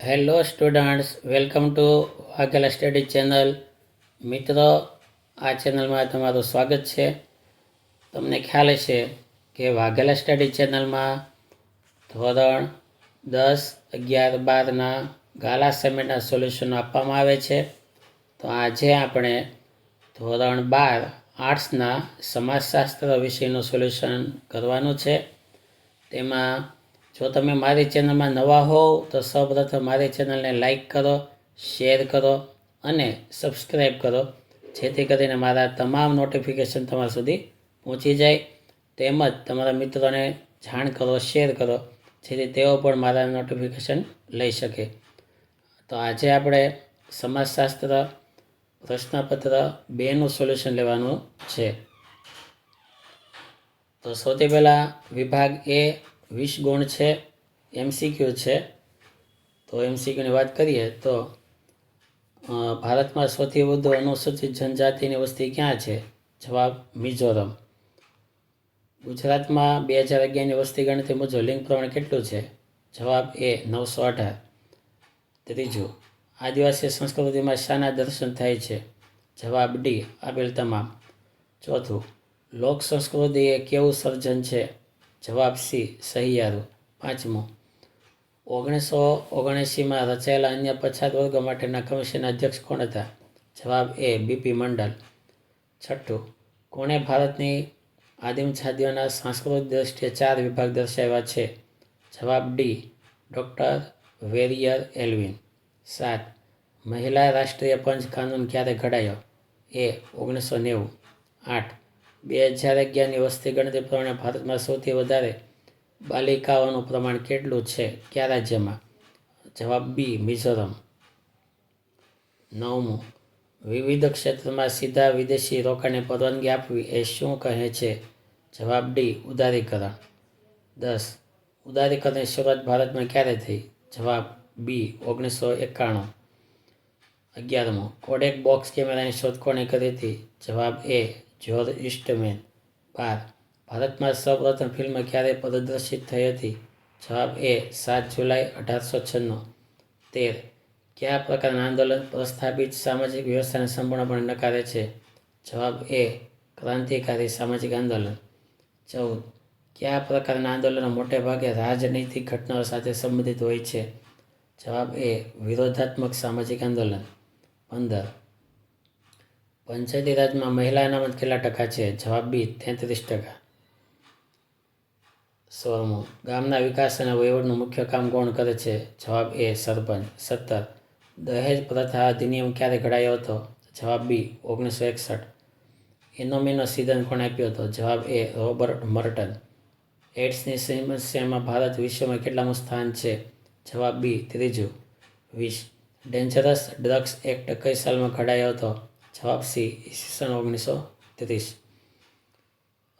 Hello students, welcome to Vaghela study channel. મિત્રો, આ ચેનલમાં તમારું સ્વાગત છે. તમને ખ્યાલ હશે કે વાઘેલા સ્ટડી ચેનલમાં ધોરણ 10, 11, 12ના ગાલા સેમેન્ટના સોલ્યુશનો આપવામાં આવે છે. તો આજે આપણે ધોરણ 12 આર્ટ્સના સમાજશાસ્ત્ર વિષયનું સોલ્યુશન કરવાનું છે. તેમાં જો તમે મારી ચેનલમાં નવા હોવ તો સૌપ્રથમ મારી ચેનલને લાઈક કરો, શેર કરો અને સબસ્ક્રાઈબ કરો, જેથી કરીને મારા તમામ નોટિફિકેશન તમારા સુધી પહોંચી જાય. તેમજ તમારા મિત્રોને જાણ કરો, શેર કરો, જેથી તેઓ પણ મારા નોટિફિકેશન લઈ શકે. તો આજે આપણે સમાજશાસ્ત્ર પ્રશ્નપત્ર 2નું સોલ્યુશન લેવાનું છે. તો સૌથી પહેલાં વિભાગ એ 20 ગુણ છે, MCQ છે. તો MCQની વાત કરીએ તો ભારતમાં સૌથી વધુ અનુસૂચિત જનજાતિની વસ્તી ક્યાં છે? જવાબ મિઝોરમ. ગુજરાતમાં 2011ની વસ્તી ગણતરી મુજબ લિંગ પ્રમાણ કેટલું છે? જવાબ એ 918. ત્રીજું, આદિવાસી સંસ્કૃતિમાં શાના દર્શન થાય છે? જવાબ ડી, આપેલ તમામ. ચોથું, લોક સંસ્કૃતિ એ કેવું સર્જન છે? જવાબ સી, સહિયારું. પાંચમું, 1979માં રચાયેલા અન્ય પછાત વર્ગો માટેના કમિશનના અધ્યક્ષ કોણ હતા? જવાબ એ, બીપી મંડલ. છઠ્ઠું, કોણે ભારતની આદિમ જાતિઓના સાંસ્કૃતિક દ્રષ્ટિએ 4 વિભાગ દર્શાવ્યા છે? જવાબ ડી, ડૉક્ટર વેરિયર એલ્વિન. 7, મહિલા રાષ્ટ્રીય પંચ કાનૂન ક્યારે ઘડાયો? એ, 1990. 8, 2011ની વસ્તી ગણતરી પ્રમાણે ભારતમાં સૌથી વધારે બાલિકાઓનું પ્રમાણ કેટલું છે? કયા રાજ્યમાં? જવાબ બી, મિઝોરમ. 9મું, વિવિધ ક્ષેત્રમાં સીધા વિદેશી રોકાણની પરવાનગી આપવી એ શું કહે છે? જવાબ ડી, ઉદારીકરણ. 10, ઉદારીકરણની શરૂઆત ભારતમાં ક્યારે થઈ? જવાબ બી, 1991. 11મું, કોડેક બોક્સ કેમેરાની શોધ કોણે કરી હતી? જવાબ એ, જ્યોર્જ ઈસ્ટમેન. 12, ભારતમાં સૌપ્રથમ ફિલ્મ ક્યારે પ્રદર્શિત થઈ હતી? જવાબ એ, 7 જુલાઈ 1896. 13, કયા પ્રકારના આંદોલન પ્રસ્થાપિત સામાજિક વ્યવસ્થાને સંપૂર્ણપણે નકારે છે? જવાબ એ, ક્રાંતિકારી સામાજિક આંદોલન. 14, કયા પ્રકારના આંદોલનો મોટે ભાગે રાજનૈતિક ઘટનાઓ સાથે સંબંધિત હોય છે? જવાબ એ, વિરોધાત્મક સામાજિક આંદોલન. 15, પંચાયતી રાજમાં મહિલા અનામત કેટલા ટકા છે? જવાબ બી, 33%. 16મું, ગામના વિકાસ અને વહીવટનું મુખ્ય કામ કોણ કરે છે? જવાબ એ, સરપંચ. 17, દહેજ પ્રથા અધિનિયમ ક્યારે ઘડાયો હતો? જવાબ બી, 1961. એનોમીનો સિદ્ધાંત કોણે આપ્યો હતો? જવાબ એ, રોબર્ટ મર્ટન. એડ્સની સમસ્યામાં ભારત વિશ્વમાં કેટલામું સ્થાન છે? જવાબ બી, 3જું. 20, ડેન્જરસ ડ્રગ્સ એક્ટ કઈ સાલમાં ઘડાયો હતો? જવાબ સી, ઈસવીસન 1930.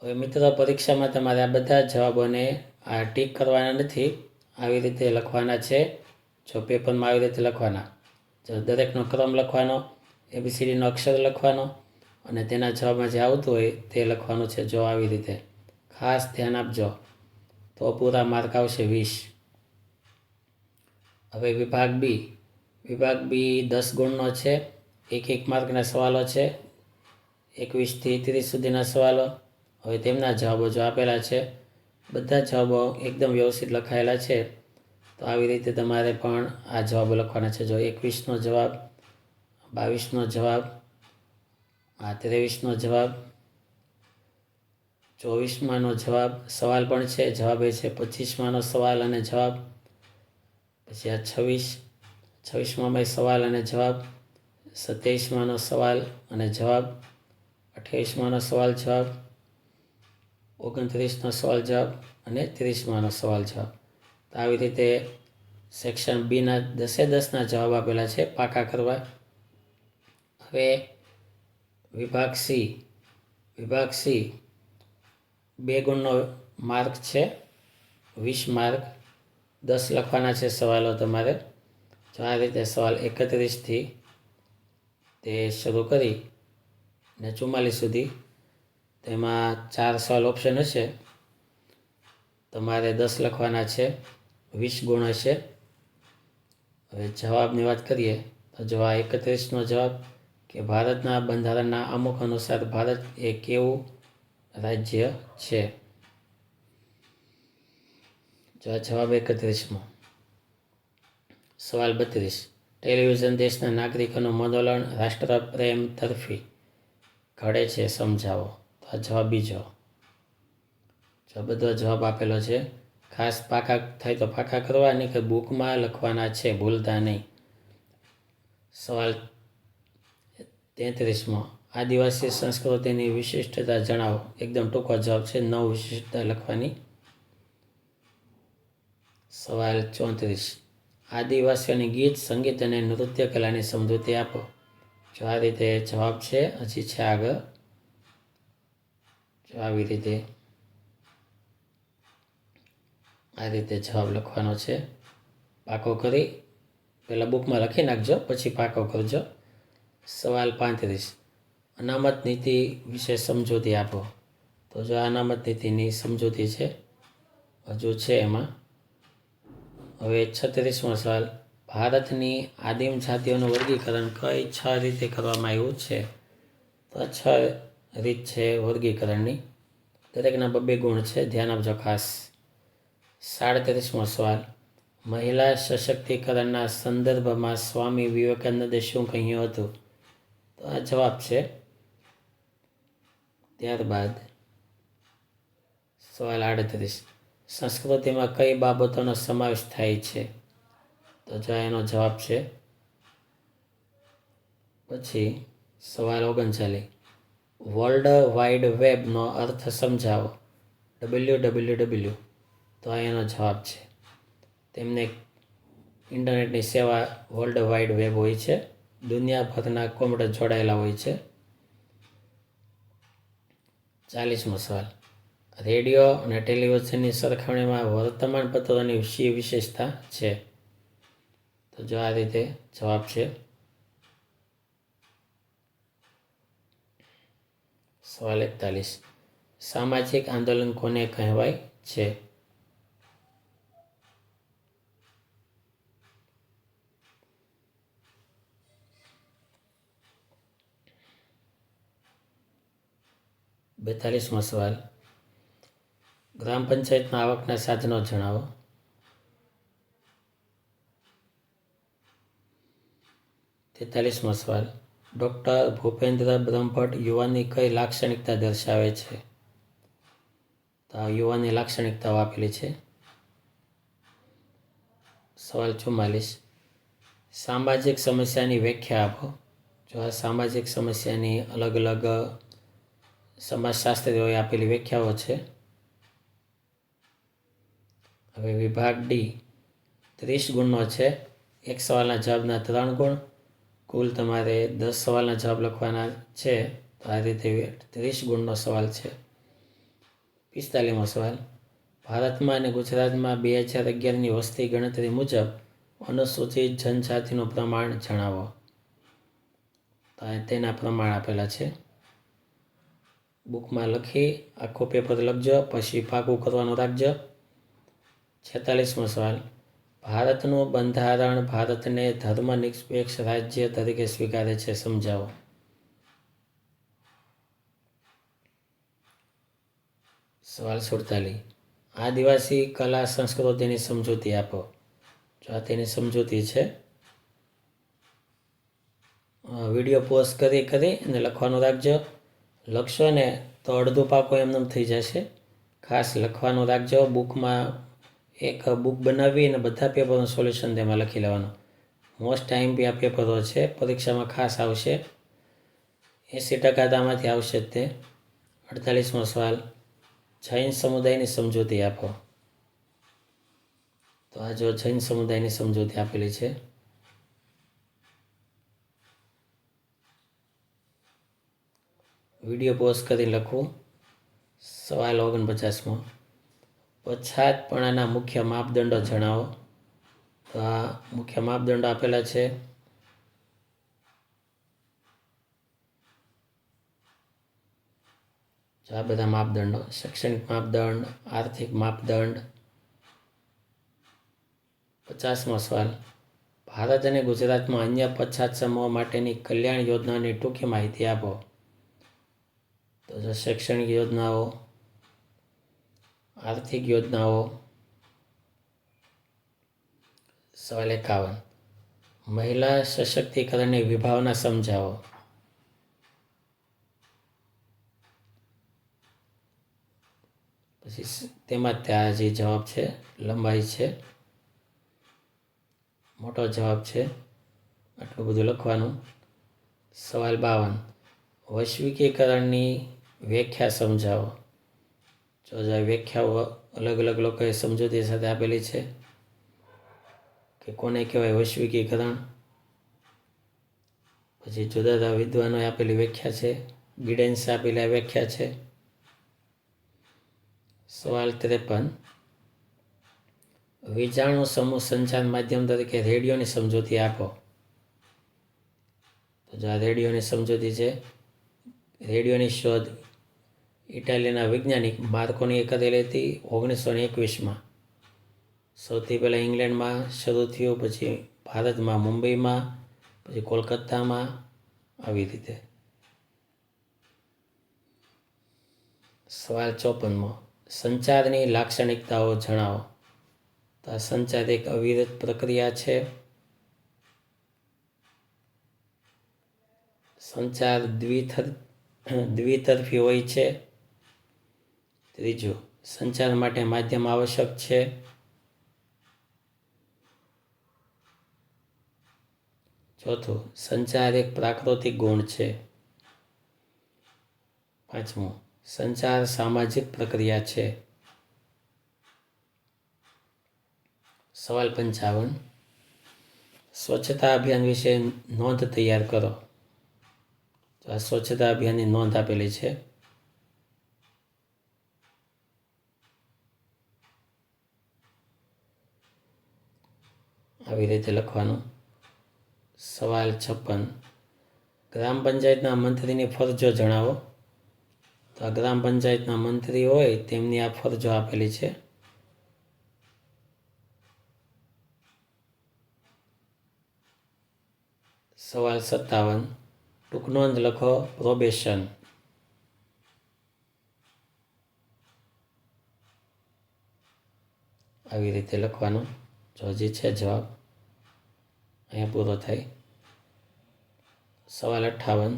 હવે મિત્રો, પરીક્ષામાં તમારે આ બધા જવાબોને ટીક કરવાના નથી, આવી રીતે લખવાના છે. જો પેપરમાં આવી રીતે લખવાના, દરેકનો ક્રમ લખવાનો, ABCDનો અક્ષર લખવાનો અને તેના જવાબમાં જે આવતું હોય તે લખવાનું છે. જો આવી રીતે ખાસ ધ્યાન આપજો તો પૂરા માર્ક આવશે 20. હવે વિભાગ બી. વિભાગ બી 10 ગુણનો છે. 1 માર્કના સવાલો છે, 21 થી 30 સુધીના સવાલો. હવે તેમના જવાબો જો આપેલા છે, બધા જવાબો એકદમ વ્યવસ્થિત લખાયેલા છે. તો આવી રીતે તમારે પણ આ જવાબો લખવાના છે. જો 21નો જવાબ, 22નો જવાબ, 23નો જવાબ, 24માનો જવાબ, સવાલ પણ છે, જવાબ એ છે. 25માનો સવાલ અને જવાબ, પછી આ 26મામાં સવાલ અને જવાબ, 27માનો સવાલ અને જવાબ, 28માનો સવાલ જવાબ, 29નો સવાલ જવાબ અને 30માનો સવાલ જવાબ. તો આવી રીતે સેક્શન બીના 10-10ના જવાબ આપેલા છે પાકા કરવા. હવે વિભાગ સી. વિભાગ સી 2 ગુણનો માર્ક છે, 20 માર્ક. 10 લખવાના છે સવાલો તમારે. જો આ રીતે સવાલ 31થી તે શરૂ કરી ને 44 સુધી, તેમાં 4 સવાલ ઓપ્શન હશે. તમારે 10 લખવાના છે, 20 ગુણ હશે. હવે જવાબની વાત કરીએ તો જો આ 31નો જવાબ કે ભારતના બંધારણના અમુક અનુસાર ભારત એ કેવું રાજ્ય છે. જો આ જવાબ 31મો. સવાલ 32. ટેલિવિઝન દેશના નાગરિકોનું મનોવલણ રાષ્ટ્રપ્રેમ તરફી ઘડે છે, સમજાવો. તો આ જવાબ બીજો. જો બધો જવાબ આપેલો છે. ખાસ પાકા થાય તો પાકા કરવા, નહીં કે બુકમાં લખવાના છે, ભૂલતા નહીં. સવાલ 33મો. આદિવાસી સંસ્કૃતિની વિશિષ્ટતા જણાવો. એકદમ ટૂંકો જવાબ છે, 9 વિશિષ્ટતા લખવાની. સવાલ 34. આદિવાસીઓની ગીત, સંગીત અને નૃત્ય કલાની સમજૂતી આપો. જો આ રીતે જવાબ છે. હજી છે આગળ. જો આવી રીતે આ રીતે જવાબ લખવાનો છે. પાકો કરી પહેલાં બુકમાં લખી નાખજો, પછી પાકો કરજો. સવાલ 35. અનામત નીતિ વિશે સમજૂતી આપો. તો જો અનામત નીતિની સમજૂતી છે, હજુ છે એમાં. હવે 36મો સવાલ. ભારતની આદિમ જાતિઓનું વર્ગીકરણ કઈ 6 રીતે કરવામાં આવ્યું છે. તો 6 રીત છે વર્ગીકરણની. દરેકના 2 ગુણ છે, ધ્યાન આપજો ખાસ. 37મો સવાલ. મહિલા સશક્તિકરણના સંદર્ભમાં સ્વામી વિવેકાનંદે શું કહ્યું હતું. તો આ જવાબ છે. ત્યારબાદ સવાલ 38. સંસ્કૃતિમાં કઈ બાબતોનો સમાવેશ થાય છે. તો જો એનો જવાબ છે. પછી સવાલ 39. વર્લ્ડ વાઇડ વેબનો અર્થ સમજાવો. WWW. તો આ એનો જવાબ છે. તેમને ઇન્ટરનેટની સેવા વર્લ્ડ વાઇડ વેબ હોય છે. દુનિયાભરના કોમ્પ્યુટર જોડાયેલા હોય છે. 40મો સવાલ. રેડિયો અને ટેલિવિઝનની સરખામણીમાં વર્તમાનપત્રોની શી વિશેષતા છે. તો જો આ રીતે જવાબ છે. સવાલ 41. સામાજિક આંદોલન કોને કહેવાય છે. બેતાલીસમો સવાલ. ગ્રામ પંચાયતના આવકના સાધનો જણાવો. 43મો સવાલ. ડૉક્ટર ભૂપેન્દ્ર બ્રહ્મભટ્ટ યુવાનની કઈ લાક્ષણિકતા દર્શાવે છે. તો આ યુવાનની લાક્ષણિકતાઓ આપેલી છે. સવાલ 44. સામાજિક સમસ્યાની વ્યાખ્યા આપો. જો આ સામાજિક સમસ્યાની અલગ અલગ સમાજશાસ્ત્રીઓએ આપેલી વ્યાખ્યાઓ છે. હવે વિભાગ ડી 30 ગુણનો છે. એક સવાલના જવાબના 3 ગુણ. કુલ તમારે 10 સવાલના જવાબ લખવાના છે. તો આ રીતે 30 ગુણનો સવાલ છે. 45મો સવાલ. ભારતમાં અને ગુજરાતમાં 2011ની વસ્તી ગણતરી મુજબ અનુસૂચિત જનજાતિનું પ્રમાણ જણાવો. તો તેના પ્રમાણ આપેલા છે. બુકમાં લખી આખો પેપર લખજો, પછી પાકું કરવાનું રાખજો. 46મો સવાલ. ભારતનું બંધારણ ભારતને ધર્મનિરપેક્ષ રાજ્ય તરીકે સ્વીકારે છે, સમજાવો. સવાલ 47. આદિવાસી કલા સંસ્કૃતિની સમજૂતી આપો. જો આ તેની સમજૂતી છે. વિડીયો પોઝ કરી અને લખવાનું રાખજો. લખશો ને તો અડધું પાકો એમને થઈ જશે. ખાસ લખવાનું રાખજો. બુકમાં એક બુક બનાવી અને બધા પેપરનું સોલ્યુશન તેમાં લખી લેવાનું. મોસ્ટ ટાઈમ આ પેપરો છે, પરીક્ષામાં ખાસ આવશે. 80% આમાંથી આવશે જ તે. 48મો સવાલ. જૈન સમુદાયની સમજૂતી આપો. તો આ જો જૈન સમુદાયની સમજૂતી આપેલી છે. વિડીયો પોઝ કરી લખવું. સવાલ 49મો. પછાતપણાના મુખ્ય માપદંડો જણાવો. તો આ મુખ્ય માપદંડો આપેલા છે. આ બધા માપદંડો: શૈક્ષણિક માપદંડ, આર્થિક માપદંડ. 50મો સવાલ. ભારત અને ગુજરાતમાં અન્ય પછાત સમૂહો માટેની કલ્યાણ યોજનાની ટૂંકી માહિતી આપો. તો જો શૈક્ષણિક યોજનાઓ, આર્થિક યોજનાઓ. સવાલ 51. મહિલા સશક્તિકરણની વિભાવના સમજાવો. પછી તેમાં ત્યાં જે જવાબ છે લંબાઈ છે, મોટો જવાબ છે, આટલું બધું લખવાનું. સવાલ 52. વૈશ્વિકીકરણની વ્યાખ્યા સમજાવો. જો વ્યાખ્યાઓ અલગ અલગ લોકોએ સમજૂતી સાથે આપેલી છે કે કોને કહેવાય વૈશ્વિકીકરણ. પછી જુદા જુદા વિદ્વાનોએ આપેલી વ્યાખ્યા છે, ગિડન્સે આપેલી વ્યાખ્યા છે. સવાલ 53. વીજાણુ સમૂહ સંચાર માધ્યમ તરીકે રેડિયોની સમજૂતી આપો. તો જો આ રેડિયોની સમજૂતી છે. રેડિયોની શોધ ઇટાલીના વૈજ્ઞાનિક માર્કોનીએ કરેલી હતી 1921માં. સૌથી પહેલાં ઇંગ્લેન્ડમાં શરૂ થયું, પછી ભારતમાં મુંબઈમાં, પછી કોલકાતામાં, આવી રીતે. સવાલ 54. સંચારની લાક્ષણિકતાઓ જણાવો. તો આ સંચાર એક અવિરત પ્રક્રિયા છે. સંચાર દ્વિતરફી હોય છે. ત્રીજું, સંચાર માટે માધ્યમ આવશ્યક છે. ચોથું, સંચાર એક પ્રાકૃતિક ગુણ છે. પાંચમું, સંચાર સામાજિક પ્રક્રિયા છે. સવાલ 55. સ્વચ્છતા અભિયાન વિશે નોંધ તૈયાર કરો. તો આ સ્વચ્છતા અભિયાનની નોંધ આપેલી છે. આવી રીતે લખવાનું. સવાલ 56. ગ્રામ પંચાયતના મંત્રીની ફરજો જણાવો. તો આ ગ્રામ પંચાયતના મંત્રી હોય તેમની આ ફરજો આપેલી છે. સવાલ 57. ટૂંક નોંધ લખો. પ્રોબેશન. આવી રીતે લખવાનું. જો હજી છે જવાબ, અહીંયા પૂરો થાય. સવાલ 58.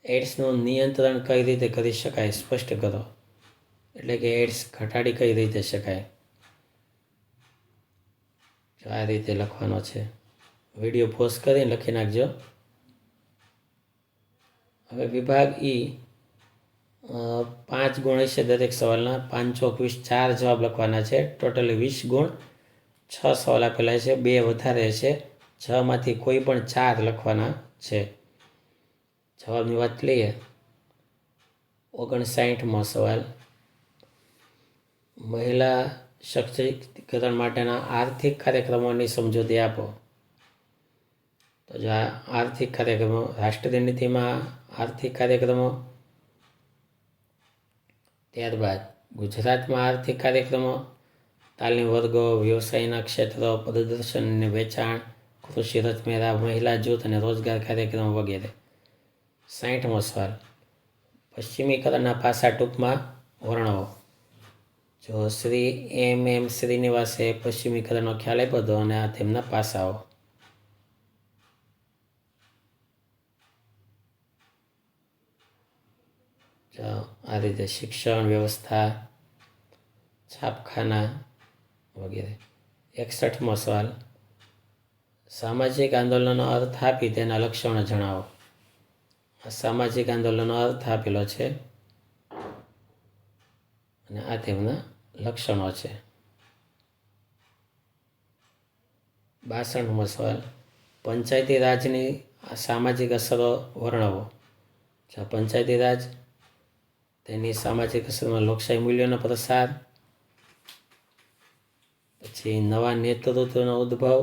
એડ્સનું નિયંત્રણ કઈ રીતે કરી શકાય સ્પષ્ટ કરો. એટલે કે એડ્સ ઘટાડી કઈ રીતે શકાય. જો આ રીતે લખવાનો છે. વિડીયો પોઝ કરીને લખી નાખજો. હવે વિભાગ ઈ 5 ગુણ હશે દરેક સવાલના. 5 ચોક 20, 4 જવાબ લખવાના છે. ટોટલી 20 ગુણ. 6 સવાલ આપેલા છે, 2 વધારે છે. 6માંથી કોઈ પણ 4 લખવાના છે. જવાબની વાત લઈએ. 59મો સવાલ. મહિલા સશક્તિકરણ માટેના આર્થિક કાર્યક્રમોની સમજૂતી આપો. તો જો આ આર્થિક કાર્યક્રમો, રાષ્ટ્રીય નીતિમાં આર્થિક કાર્યક્રમો, ત્યારબાદ ગુજરાતમાં આર્થિક કાર્યક્રમો, તાલીમ વર્ગો, વ્યવસાયના ક્ષેત્રો, પ્રદર્શન અને વેચાણ, કૃષિ રથમેળા, મહિલા જૂથ અને રોજગાર કાર્યક્રમો વગેરે. 60મો સવાલ. પશ્ચિમીકરણના પાસા ટૂંકમાં વર્ણવો. જો શ્રી એમ શ્રીનિવાસે પશ્ચિમીકરણનો ખ્યાલ આપ્યો હતો અને આ તેમના પાસાઓ. આ રીતે શિક્ષણ વ્યવસ્થા, છાપખાના વગેરે. 61મો સવાલ. સામાજિક આંદોલનનો અર્થ આપી તેના લક્ષણો જણાવો. આ સામાજિક આંદોલનનો અર્થ આપેલો છે અને આ તેમના લક્ષણો છે. 62મો સવાલ. પંચાયતી રાજની સામાજિક અસરો વર્ણવો. પંચાયતી રાજ, તેની સામાજિક અસરમાં લોકશાહી મૂલ્યોનો પ્રસાર, પછી નવા નેતૃત્વનો ઉદ્ભવ,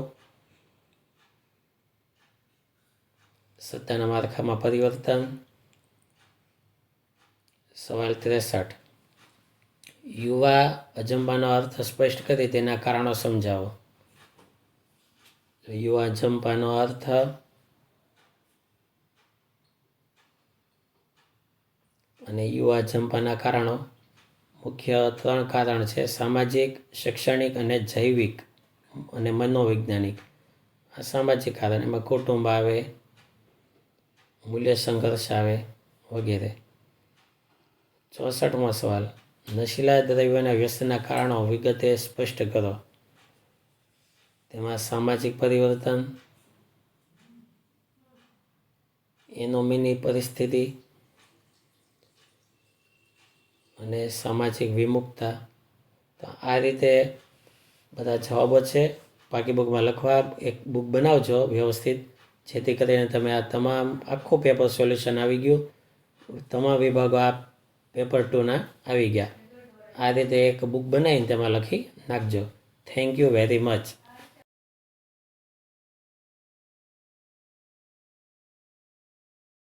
સત્તાના માળખામાં પરિવર્તન. સવાલ 63. યુવા અજંબાનો અર્થ સ્પષ્ટ કરી તેના કારણો સમજાવો. યુવા જંપાનો અર્થ અને યુવા જંપાના કારણો. મુખ્ય 3 કારણ છે: સામાજિક, શૈક્ષણિક અને જૈવિક અને મનોવૈજ્ઞાનિક. આ સામાજિક કારણ, એમાં કુટુંબ આવે, મૂલ્ય સંઘર્ષ આવે વગેરે. 64મો સવાલ, નશીલા દ્રવ્યોના વ્યસનના કારણો વિગતે સ્પષ્ટ કરો. તેમાં સામાજિક પરિવર્તન, એનોમીની પરિસ્થિતિ અને સામાજિક વિમુખતા. તો આ રીતે બધા જવાબો છે. પાકી બુકમાં લખવા, એક બુક બનાવજો વ્યવસ્થિત, જેથી કરીને તમે આ તમામ આખું પેપર સોલ્યુશન આવી ગયું. તમામ વિભાગો આ પેપર 2ના આવી ગયા. આ રીતે એક બુક બનાવીને તેમાં લખી નાખજો. Thank you very much.